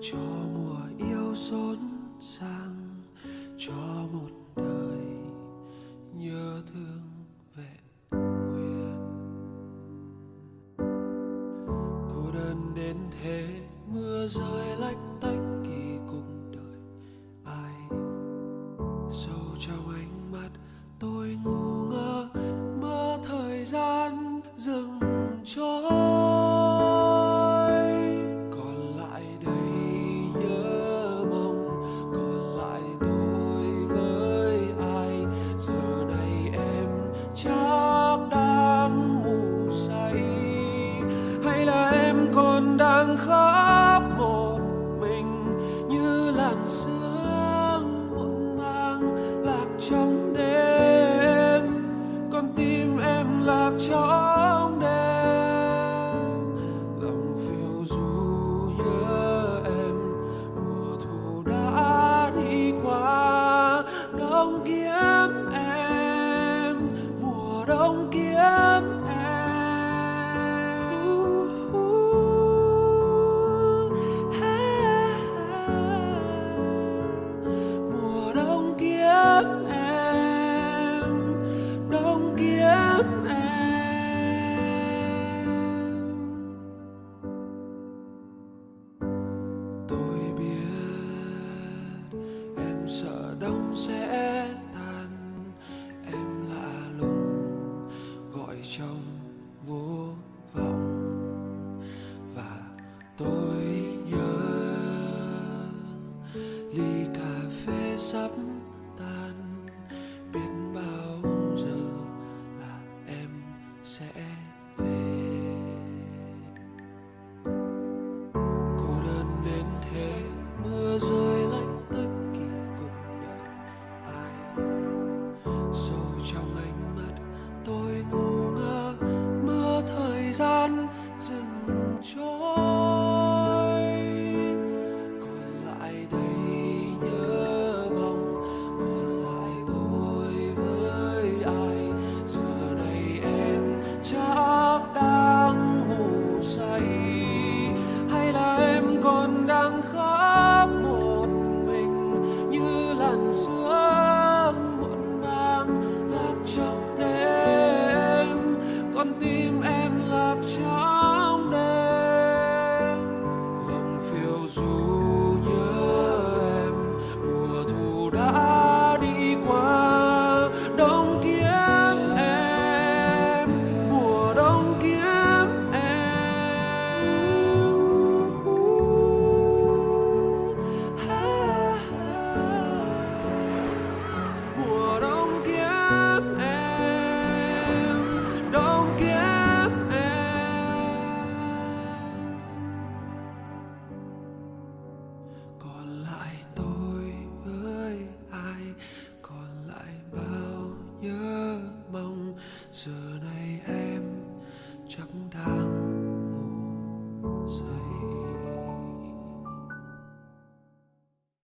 cho mùa yêu xốn sang, cho một đời nhớ thương vẹn nguyên. Cô đơn đến thế, mưa rơi lách tách kỳ cùng đời ai. Sâu trong ánh mắt tôi ngu ngơ, mơ thời gian dừng trôi. Còn lại đây nhớ mong, còn lại tôi với ai. Giờ này em chắc đang ngủ say, hay là em còn đang khóc một mình như làn sương muộn màng lạc trong đêm. Con tim em lạc trong đêm, lòng phiêu du nhớ em. Mùa thu đã đi qua, đông kiếm em, mùa đông kiếm em. Mùa đông kiếm em, đông kiếm em. Tôi biết em sợ đông sẽ tan, em lạ lùng gọi trong vô vọng. Và tôi nhớ ly cà phê sắp tan, biết bao giờ là em sẽ về. Cô đơn đến thế, mưa rơi lách tách kỳ cùng đời ai. Sâu trong ánh mắt tôi ngu ngơ, mơ thời gian dừng trôi. Còn lại đây nhớ mong, còn lại tôi với ai. Giờ này em chắc đang ngủ say, hay là em còn đang khóc một mình như làn sương muộn màng lạc trong đêm. Con tim em lạc trong